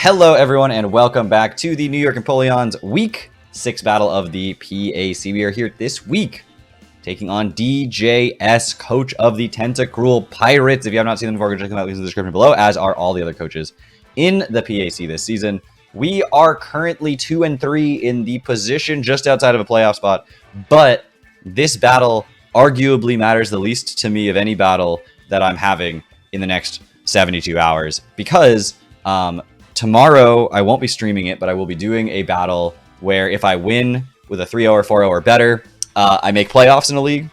Hello everyone and welcome back to the New York Empoleon's Week 6 battle of the PAC. We are here this week taking on DJS, coach of the Tentacruel Pirates. If you have not seen them before, go check them out in the description below, as are all the other coaches in the PAC this season. We are currently 2-3 in the position just outside of a playoff spot, but this battle arguably matters the least to me of any battle that I'm having in the next 72 hours because tomorrow I won't be streaming it, but I will be doing a battle where if I win with a 3-0 or 4-0 or better, I make playoffs in a league.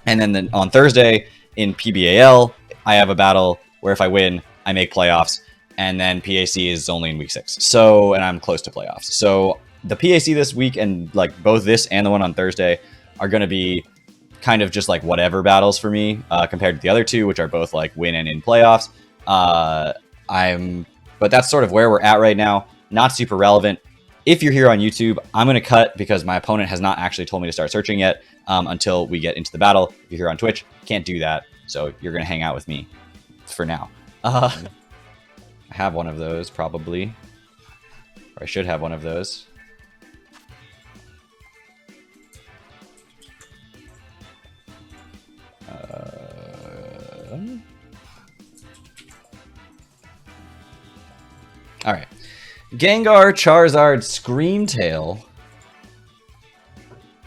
And then on Thursday in PBAL, I have a battle where if I win, I make playoffs. And then PAC is only in week 6. So, and I'm close to playoffs. So the PAC this week and like both this and the one on Thursday are going to be kind of just like whatever battles for me compared to the other two, which are both like win and in playoffs. But that's sort of where we're at right now. Not super relevant. If you're here on YouTube, I'm going to cut because my opponent has not actually told me to start searching yet until we get into the battle. If you're here on Twitch, can't do that. So you're going to hang out with me for now. I have one of those probably. Or I should have one of those. All right. Gengar, Charizard, Screamtail,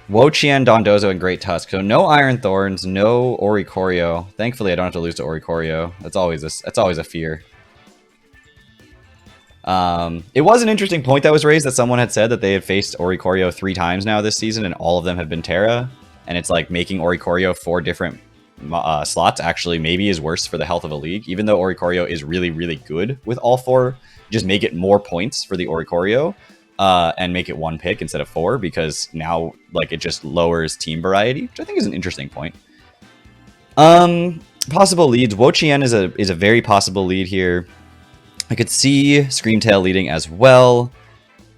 Wo-Chien, Dondozo, and Great Tusk. So no Iron Thorns, no Oricorio. Thankfully, I don't have to lose to Oricorio. That's always a fear. It was an interesting point that was raised that someone had said that they had faced Oricorio 3 times now this season, and all of them have been Terra. And it's like making Oricorio 4 different slots actually maybe is worse for the health of a league, even though Oricorio is really, really good with all 4. Just make it more points for the Oricorio and make it 1 pick instead of 4, because now like it just lowers team variety, which I think is an interesting point. Possible leads. Wo-Chien is a very possible lead here. I could see Screamtail leading as well.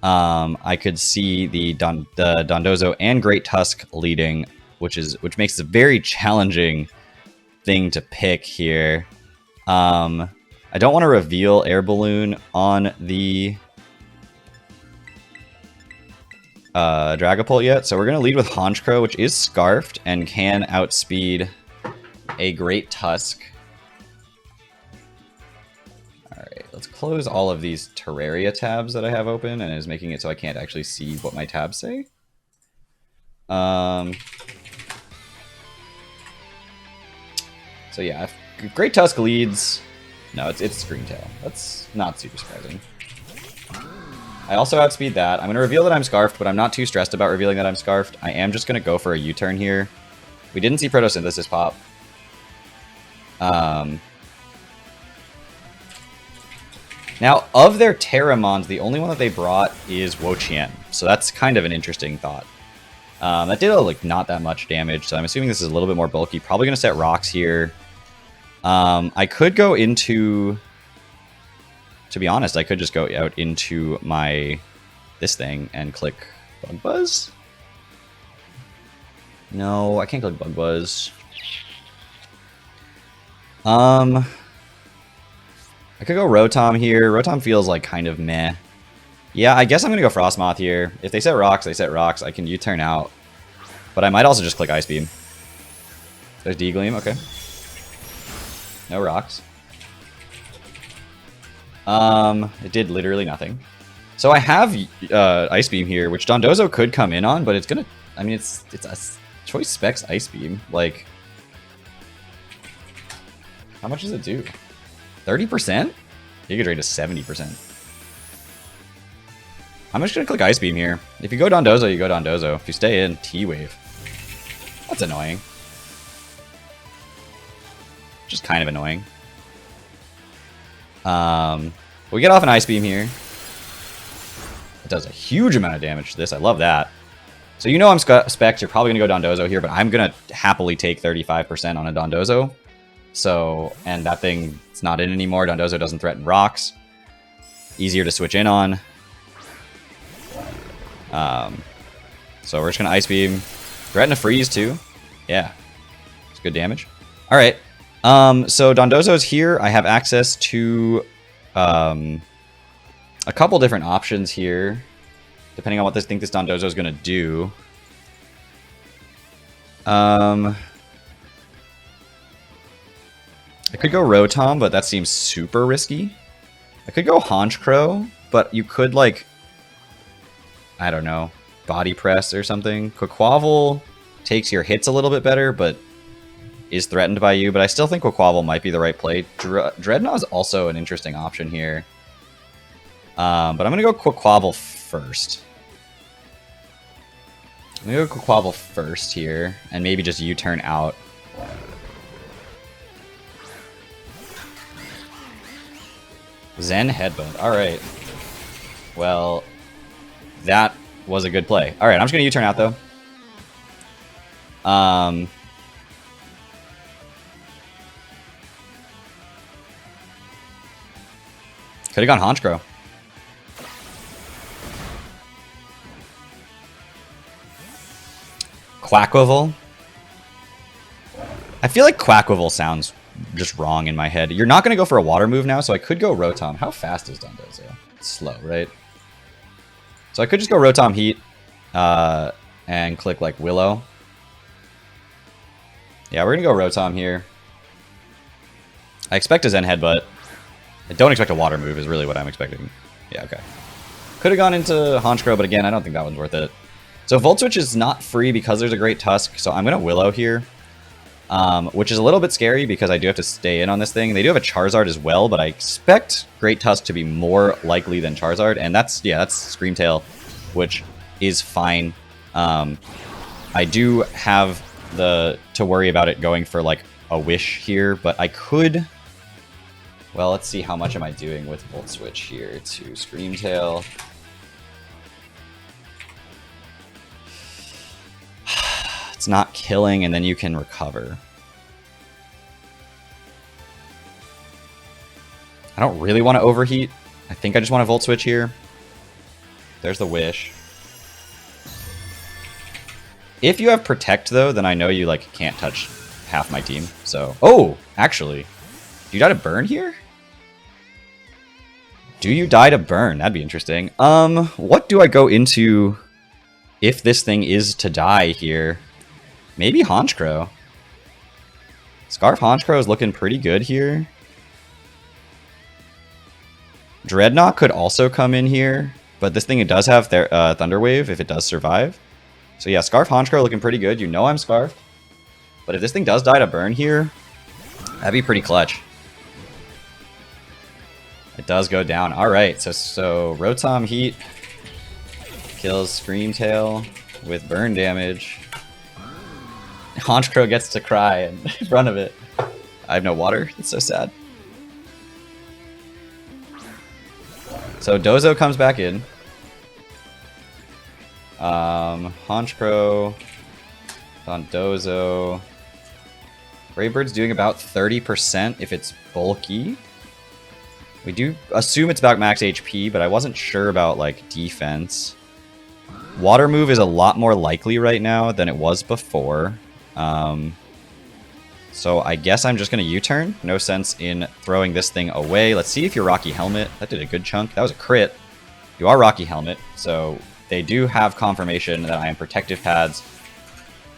I could see the Dondozo and Great Tusk leading, which makes it a very challenging thing to pick here. I don't want to reveal Air Balloon on the Dragapult yet, so we're going to lead with Honchkrow, which is Scarfed and can outspeed a Great Tusk. Alright, let's close all of these Terraria tabs that I have open, and is making it so I can't actually see what my tabs say. So yeah, if Great Tusk leads... No, it's Screamtail. That's not super surprising. I also outspeed that. I'm going to reveal that I'm Scarfed, but I'm not too stressed about revealing that I'm Scarfed. I am just going to go for a U-turn here. We didn't see Photosynthesis pop. Now, of their Terramons, the only one that they brought is Wo-Chien. So that's kind of an interesting thought. That did like not that much damage, so I'm assuming this is a little bit more bulky. Probably going to set rocks here. I could go into, to be honest, I could just go out into this thing and click Bug Buzz. No, I can't click Bug Buzz. I could go Rotom here. Rotom feels like kind of meh. Yeah, I guess I'm going to go Frostmoth here. If they set rocks, they set rocks. I can U-turn out. But I might also just click Ice Beam. There's D-Gleam, okay. No rocks. It did literally nothing. So I have Ice Beam here, which Dondozo could come in on, but it's gonna... I mean, it's a Choice Specs Ice Beam. Like... How much does it do? 30%? Giga Drain is 70%. I'm just gonna click Ice Beam here. If you go Dondozo, you go Dondozo. If you stay in, T-Wave. That's annoying. Just kind of annoying. We get off an Ice Beam here. It does a huge amount of damage to this. I love that. So you know I'm Specs. You're probably going to go Dondozo here, but I'm going to happily take 35% on a Dondozo. So, and that thing, it's not in anymore. Dondozo doesn't threaten rocks. Easier to switch in on. So we're just going to Ice Beam. Threaten a Freeze too. Yeah. It's good damage. All right. So Dondozo's here. I have access to a couple different options here, depending on what this Dondozo is going to do. I could go Rotom, but that seems super risky. I could go Honchkrow, but you could, like, I don't know, Body Press or something. Quaquaval takes your hits a little bit better, but is threatened by you. But I still think Quaquaval might be the right play. Drednaw is also an interesting option here. But I'm going to go Quaquaval first. I'm going to go Quaquaval first here, and maybe just U-turn out. Zen Headbutt. Alright. Well, that was a good play. Alright, I'm just going to U-turn out, though. Could have gone Honchkrow. Quaquaval. I feel like Quaquaval sounds just wrong in my head. You're not going to go for a water move now, so I could go Rotom. How fast is Dondozo? It's slow, right? So I could just go Rotom Heat and click like Willow. Yeah, we're going to go Rotom here. I expect a Zen Headbutt. I don't expect a water move is really what I'm expecting. Yeah, okay. Could have gone into Honchkrow, but again, I don't think that one's worth it. So Volt Switch is not free because there's a Great Tusk, so I'm going to Willow here. Which is a little bit scary because I do have to stay in on this thing. They do have a Charizard as well, but I expect Great Tusk to be more likely than Charizard, and that's Screamtail, which is fine. I do have to worry about it going for like a Wish here, but I could. Well, let's see how much am I doing with Volt Switch here to Screamtail. It's not killing, and then you can recover. I don't really want to overheat. I think I just want to Volt Switch here. There's the Wish. If you have Protect, though, then I know you like can't touch half my team. So, oh, actually, do you die to Burn here? Do you die to Burn? That'd be interesting. What do I go into if this thing is to die here? Maybe Honchkrow. Scarf Honchkrow is looking pretty good here. Drednaw could also come in here, but this thing it does have Thunder Wave if it does survive. So yeah, Scarf Honchkrow looking pretty good. You know I'm Scarfed. But if this thing does die to Burn here, that'd be pretty clutch. It does go down. Alright, so Rotom Heat kills Screamtail with burn damage. Honchkrow gets to cry in front of it. I have no water. It's so sad. So Dozo comes back in. Honchkrow on Dozo. Braybird's doing about 30% if it's bulky. We do assume it's about max HP, but I wasn't sure about like defense. Water move is a lot more likely right now than it was before. So I guess I'm just going to U-turn. No sense in throwing this thing away. Let's see if you're Rocky Helmet. That did a good chunk. That was a crit. You are Rocky Helmet, so they do have confirmation that I am Protective Pads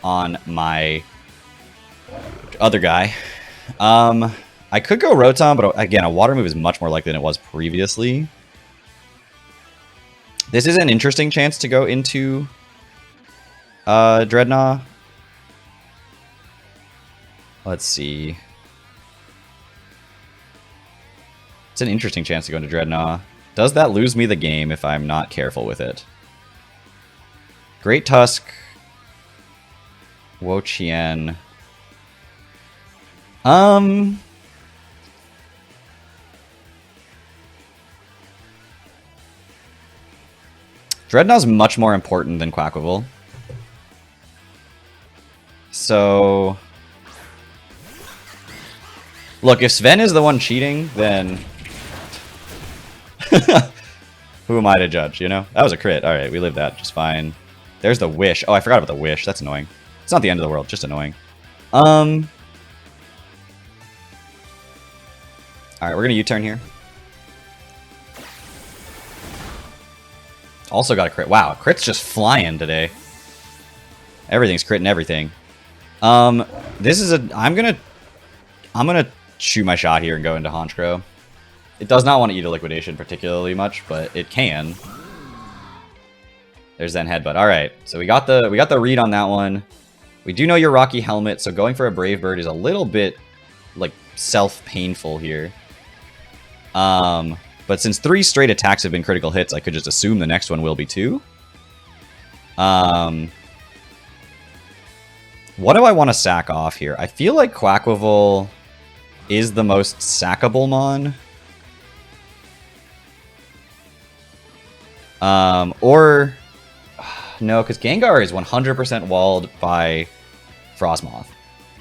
on my other guy. I could go Rotom, but again, a water move is much more likely than it was previously. This is an interesting chance to go into Drednaw. Let's see. It's an interesting chance to go into Drednaw. Does that lose me the game if I'm not careful with it? Great Tusk. Wo-Chien. Drednaw's much more important than Quaquaval. So look, if Sven is the one cheating, then who am I to judge, you know? That was a crit. Alright, we lived that just fine. There's the Wish. Oh, I forgot about the Wish. That's annoying. It's not the end of the world, just annoying. Alright, we're gonna U-turn here. Also got a crit. Wow, crit's just flying today. Everything's critting everything. This is a... I'm gonna shoot my shot here and go into Honchkrow. It does not want to eat a liquidation particularly much, but it can. There's Zen Headbutt. Alright, so we got the read on that one. We do know your Rocky Helmet, so going for a Brave Bird is a little bit, like, self-painful here. But since 3 straight attacks have been critical hits, I could just assume the next one will be 2. What do I want to sack off here? I feel like Quaquaval is the most sackable mon. Or... No, because Gengar is 100% walled by Frostmoth.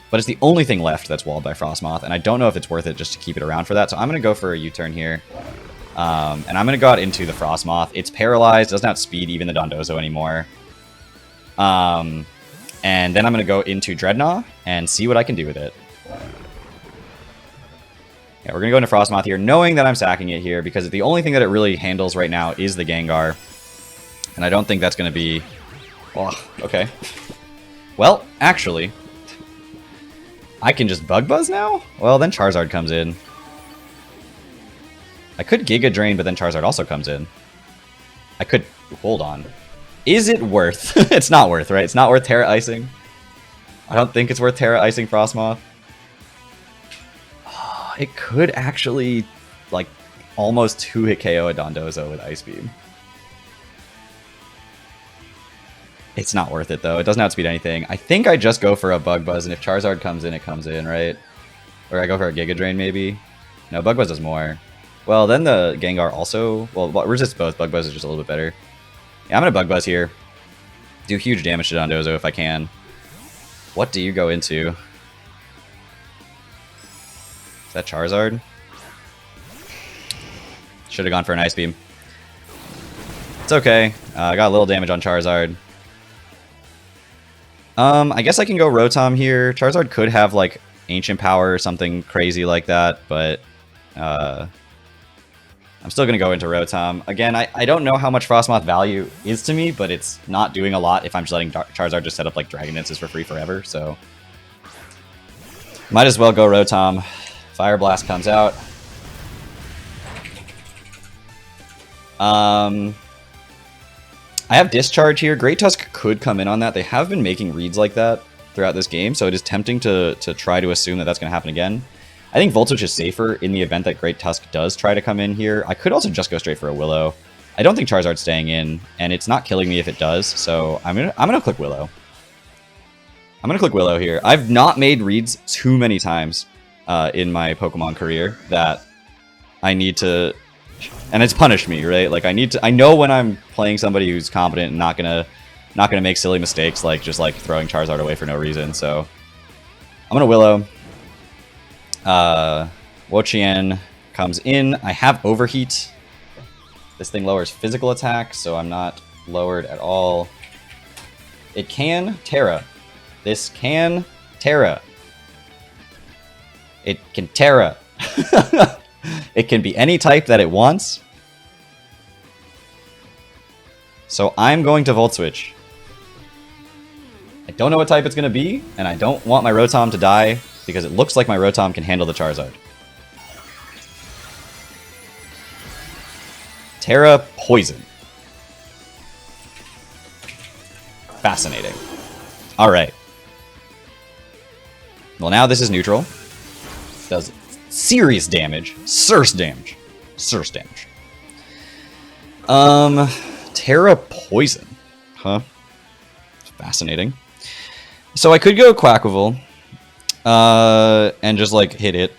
But it's the only thing left that's walled by Frostmoth, and I don't know if it's worth it just to keep it around for that, so I'm going to go for a U-turn here. And I'm going to go out into the Frostmoth. It's paralyzed, doesn't outspeed even the Dondozo anymore. And then I'm going to go into Drednaw and see what I can do with it. Yeah, we're going to go into Frostmoth here, knowing that I'm sacking it here, because the only thing that it really handles right now is the Gengar. And I don't think that's going to be... Oh, okay. Well, actually... I can just Bug Buzz now? Well, then Charizard comes in. I could Giga Drain, but then Charizard also comes in. I could... Hold on. Is it worth... It's not worth, right? It's not worth Terra Icing. I don't think it's worth Terra Icing Frostmoth. Oh, it could actually, like, almost 2-hit KO a Dondozo with Ice Beam. It's not worth it, though. It doesn't outspeed anything. I think I just go for a Bug Buzz, and if Charizard comes in, it comes in, right? Or I go for a Giga Drain, maybe? No, Bug Buzz does more. Well, then the Gengar also... Well, resists both. Bug Buzz is just a little bit better. Yeah, I'm going to Bug Buzz here. Do huge damage to Dondozo if I can. What do you go into? Is that Charizard? Should have gone for an Ice Beam. It's okay. I got a little damage on Charizard. I guess I can go Rotom here. Charizard could have, like, Ancient Power or something crazy like that, but I'm still going to go into Rotom. Again, I don't know how much Frostmoth value is to me, but it's not doing a lot if I'm just letting Charizard just set up, like, Dragon Dances for free forever, so... Might as well go Rotom. Fire Blast comes out. I have Discharge here. Great Tusk could come in on that. They have been making reads like that throughout this game, so it is tempting to try to assume that that's going to happen again. I think Volt Switch is safer in the event that Great Tusk does try to come in here. I could also just go straight for a Willow. I don't think Charizard's staying in, and it's not killing me if it does, so I'm gonna click Willow. I'm gonna click Willow here. I've not made reads too many times in my Pokemon career that I need to... And it's punished me, right? Like I know when I'm playing somebody who's competent and not gonna make silly mistakes like just like throwing Charizard away for no reason. So I'm gonna Willow. Wo-Chien comes in. I have Overheat. This thing lowers physical attack, so I'm not lowered at all. It can Terra. This can Terra. It can Terra. It can be any type that it wants. So I'm going to Volt Switch. I don't know what type it's going to be, and I don't want my Rotom to die, because it looks like my Rotom can handle the Charizard. Terra Poison. Fascinating. Alright. Well, now this is neutral. Does serious damage. Surse damage. Surse damage. Terra Poison. Huh. Fascinating. So I could go Quaquaval. And just, like, hit it.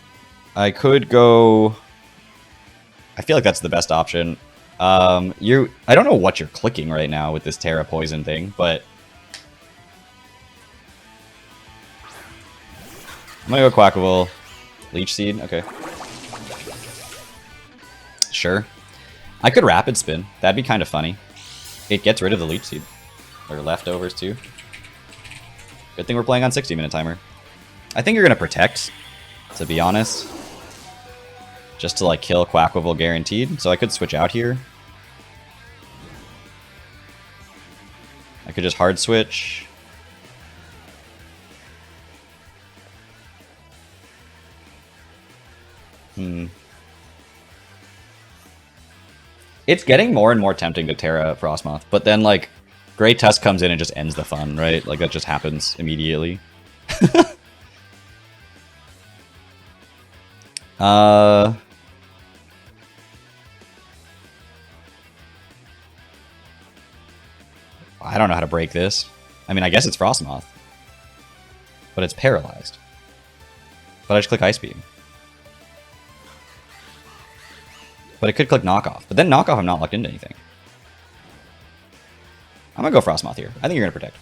I could go... I feel like that's the best option. I don't know what you're clicking right now with this Terra Poison thing, but... I'm gonna go Quaquaval. Leech Seed, okay. Sure. I could Rapid Spin. That'd be kind of funny. It gets rid of the Leech Seed. Or leftovers, too. Good thing we're playing on 60-minute timer. I think you're going to Protect, to be honest. Just to, like, kill Quaquaval guaranteed. So I could switch out here. could just hard switch. It's getting more and more tempting to Terra Frostmoth, but then like Great Tusk comes in and just ends the fun, right? Like that just happens immediately. I don't know how to break this. I mean, I guess it's Frostmoth, but it's paralyzed. But I just click Ice Beam. But it could click Knockoff. But then Knockoff, I'm not locked into anything. I'm going to go Frostmoth here. I think you're going to protect.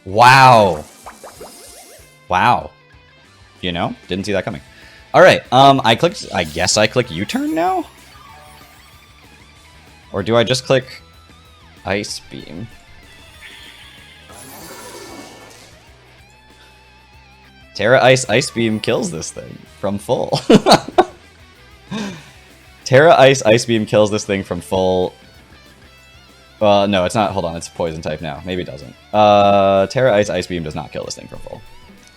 Wow. Wow. You know? Didn't see that coming. Alright, I guess I click U-turn now? Or do I just click Ice Beam? Terra Ice Beam kills this thing from full. Terra Ice Beam kills this thing from full. No, it's not. Hold on, it's poison type now. Maybe it doesn't. Terra Ice Beam does not kill this thing from full.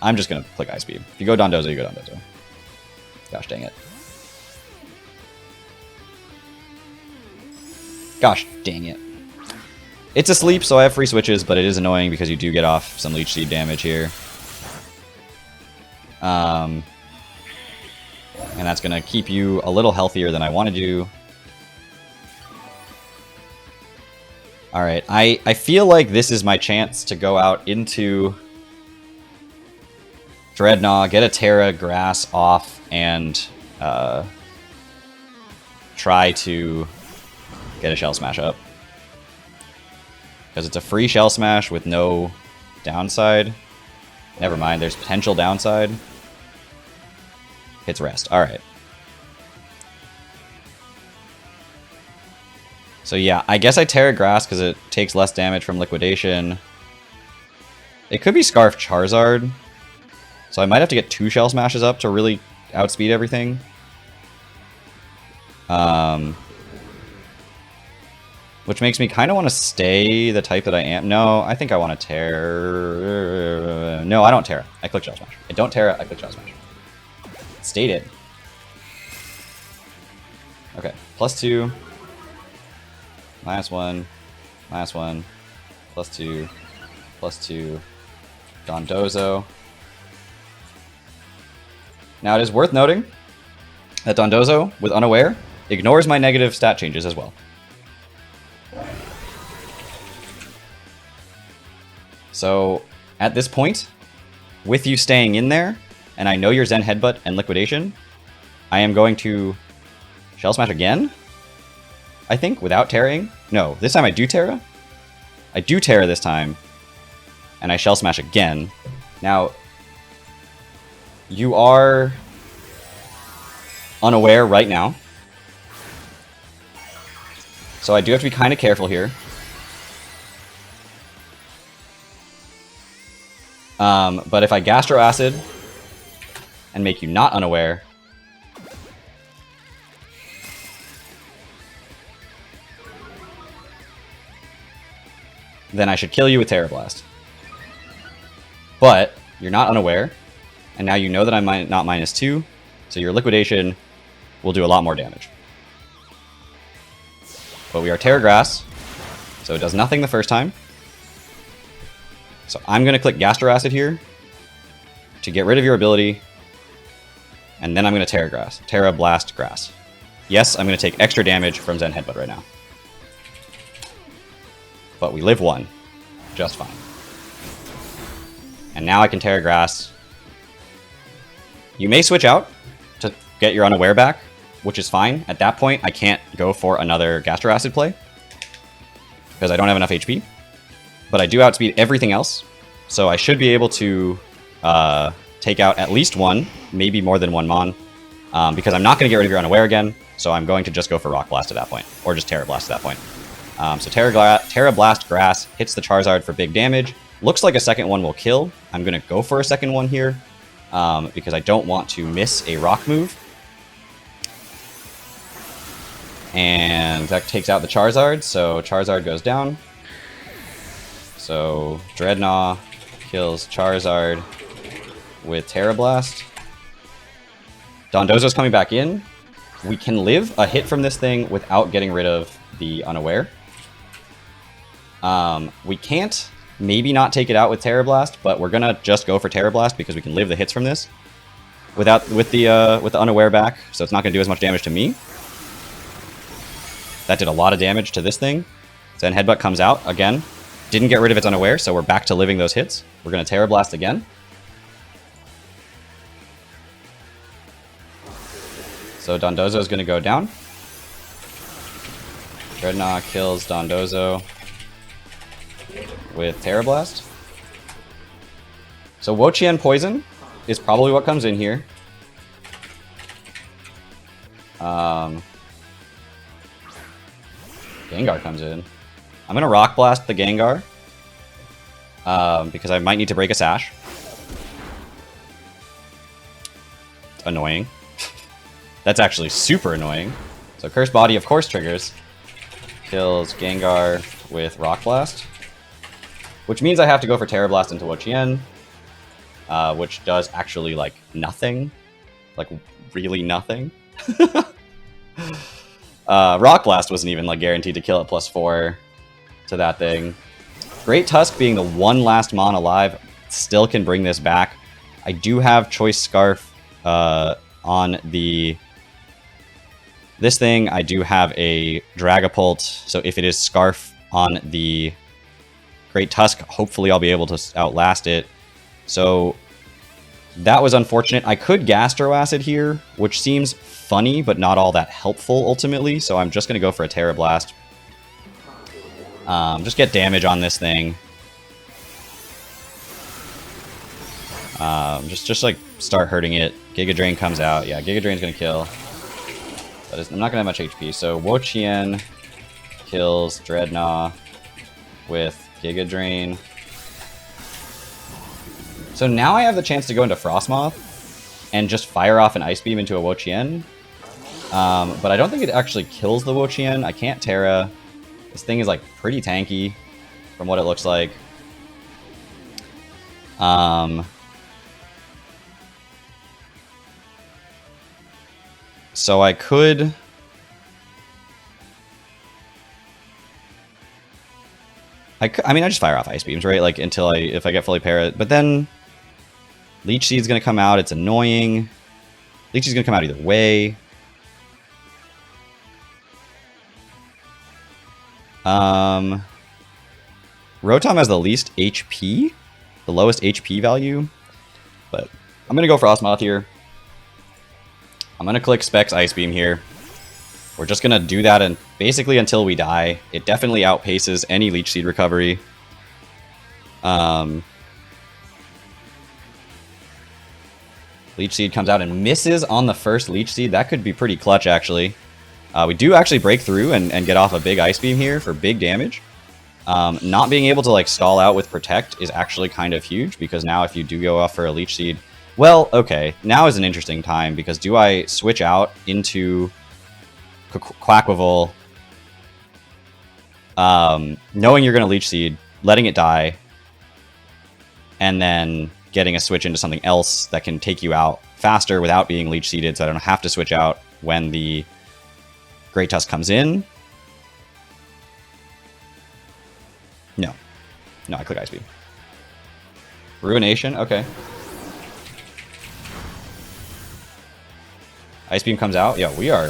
I'm just gonna click Ice Beam. If you go Dondozo, you go Dondozo. Gosh dang it. Gosh dang it. It's asleep, so I have free switches, but it is annoying because you do get off some Leech Seed damage here. And that's going to keep you a little healthier than I want to do. Alright, I feel like this is my chance to go out into Drednaw, get a Terra Grass off, and try to get a Shell Smash up. Because it's a free Shell Smash with no downside. Never mind, there's potential downside. Hits Rest. Alright. So yeah, I guess I Terra Grass because it takes less damage from Liquidation. It could be Scarf Charizard. So I might have to get 2 Shell Smashes up to really outspeed everything. Which makes me kind of want to stay the type that I am. No, I think I want to Terra. No, I don't Terra. I click Shell Smash. I don't Terra. I click Shell Smash. Stated. Okay, +2. -1. -1. +2. +2. Dondozo. Now it is worth noting that Dondozo, with Unaware, ignores my negative stat changes as well. So, at this point, with you staying in there, and I know your Zen Headbutt and Liquidation, I am going to Shell Smash again, I think, without Terraing. No, this time I do Terra. I do Terra this time, and I Shell Smash again. Now, you are Unaware right now, so I do have to be kind of careful here. But if I Gastro Acid and make you not Unaware, then I should kill you with Terra Blast. But you're not Unaware, and now you know that I'm not -2, so your Liquidation will do a lot more damage. But we are Terra Grass, so it does nothing the first time. So I'm going to click Gastro Acid here to get rid of your ability, and then I'm going to Terra Blast Grass. Yes, I'm going to take extra damage from Zen Headbutt right now. But we live 1, just fine. And now I can Terra Grass. You may switch out to get your Unaware back, which is fine. At that point, I can't go for another Gastro Acid play because I don't have enough HP. But I do outspeed everything else, so I should be able to take out at least 1, maybe more than 1 Mon, because I'm not going to get rid of your Unaware again, so I'm going to just go for Rock Blast at that point, or just Terra Blast at that point. So Terra Blast Grass hits the Charizard for big damage. Looks like a second one will kill. I'm going to go for a second one here. because I don't want to miss a rock move. And that takes out the Charizard, so Charizard goes down. So Drednaw kills Charizard with Terra Blast. Dondozo's coming back in. We can live a hit from this thing without getting rid of the Unaware. We can't maybe not take it out with Terra Blast, but we're gonna just go for Terra Blast because we can live the hits from this with the Unaware back, so it's not gonna do as much damage to me. That did a lot of damage to this thing. Then Headbutt comes out again. Didn't get rid of its Unaware, so we're back to living those hits. We're gonna Terra Blast again. So Dondozo is gonna go down. Drednaw kills Dondozo with Terra Blast. So Wo-Chien Poison is probably what comes in here. Gengar comes in. I'm going to Rock Blast the Gengar because I might need to break a Sash. It's annoying. That's actually super annoying. So Curse Body, of course, triggers. Kills Gengar with Rock Blast. Which means I have to go for Terra Blast into Wo-Chien. Which does actually, like, nothing. Like, really nothing. Rock Blast wasn't even, like, guaranteed to kill it +4 to that thing. Great Tusk being the one last Mon alive still can bring this back. I do have Choice Scarf on the... This thing, I do have a Dragapult, so if it is Scarf on the Great Tusk, hopefully I'll be able to outlast it. So that was unfortunate. I could Gastro Acid here, which seems funny, but not all that helpful ultimately, so I'm just going to go for a Terra Blast. Just get damage on this thing. Just like start hurting it. Giga Drain comes out. Yeah, Giga Drain's going to kill. But I'm not going to have much HP. So Wo-Chien kills Drednaw with Giga Drain. So now I have the chance to go into Frostmoth and just fire off an Ice Beam into a Wo-Chien. But I don't think it actually kills the Wo-Chien. I can't Terra. This thing is like pretty tanky from what it looks like. So I could... I mean, I just fire off Ice Beams, right? Like, until if I get fully para. But then Leech Seed's going to come out. It's annoying. Leech Seed's going to come out either way. Rotom has the least HP. The lowest HP value. But I'm going to go for Frostmoth here. I'm going to click Specs Ice Beam here. We're just going to do that and basically until we die. It definitely outpaces any Leech Seed recovery. Leech Seed comes out and misses on the first Leech Seed. That could be pretty clutch, actually. We do actually break through and get off a big Ice Beam here for big damage. Not being able to like stall out with Protect is actually kind of huge, because now if you do go off for a Leech Seed... Well, okay, now is an interesting time, because do I switch out into Quaquaval, knowing you're going to Leech Seed, letting it die, and then getting a switch into something else that can take you out faster without being Leech Seeded, so I don't have to switch out when the Great Tusk comes in? No. No, I click Ice Beam. Ruination? Okay. Ice Beam comes out? Yeah, we are...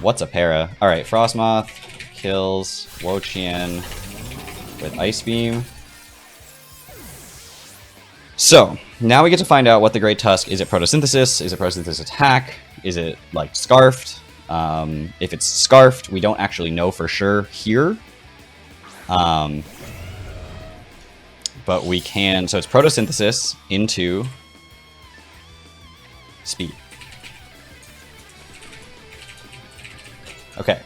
What's a para? Alright, Frostmoth kills Wo-Chien with Ice Beam. So, now we get to find out what the Great Tusk... Is it Photosynthesis? Is it Photosynthesis Attack? Is it, like, Scarfed? If it's Scarfed, we don't actually know for sure here. But we can... So it's Photosynthesis into Speed. Okay.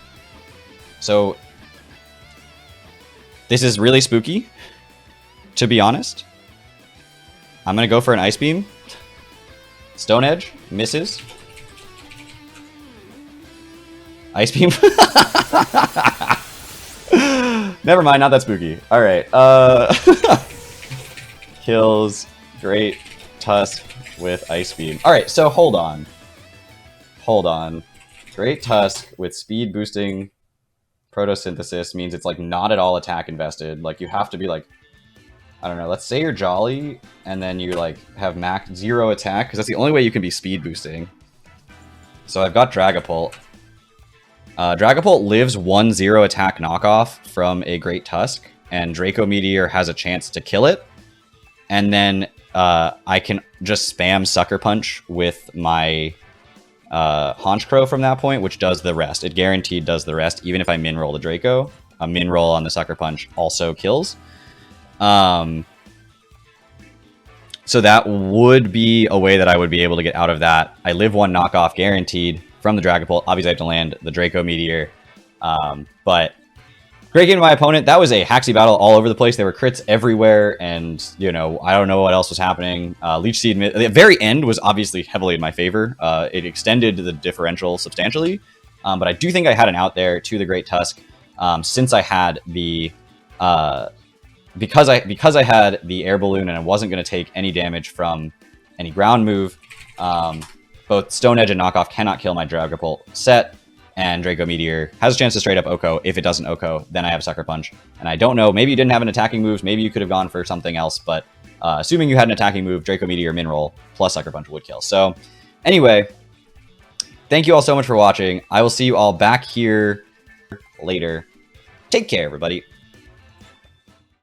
So this is really spooky, to be honest. I'm going to go for an Ice Beam. Stone Edge misses. Ice Beam. Never mind, not that spooky. All right. Kills Great Tusk with Ice Beam. All right, so hold on. Hold on. Great Tusk with speed boosting photosynthesis means it's like not at all attack invested. Like you have to be like, I don't know, let's say you're Jolly and then you like have max 0 attack because that's the only way you can be speed boosting. So I've got Dragapult. Dragapult lives 1-0 attack knockoff from a Great Tusk, and Draco Meteor has a chance to kill it. And then I can just spam Sucker Punch with my Honchkrow from that point, which does the rest. It guaranteed does the rest, even if I min roll the Draco. A min roll on the Sucker Punch also kills. So that would be a way that I would be able to get out of that. I live 1 knockoff guaranteed from the Dragapult. Obviously, I have to land the Draco Meteor. But great game to my opponent. That was a Haxie battle all over the place. There were crits everywhere, and, you know, I don't know what else was happening. Leech Seed, the very end was obviously heavily in my favor. It extended the differential substantially, but I do think I had an out there to the Great Tusk since I had the... Because I had the Air Balloon and I wasn't going to take any damage from any ground move, both Stone Edge and Knockoff cannot kill my Dragapult set, and Draco Meteor has a chance to straight up OHKO. If it doesn't OHKO, then I have Sucker Punch. And I don't know, maybe you didn't have an attacking move, maybe you could have gone for something else, but assuming you had an attacking move, Draco Meteor min roll plus Sucker Punch would kill. So anyway, thank you all so much for watching. I will see you all back here later. Take care, everybody.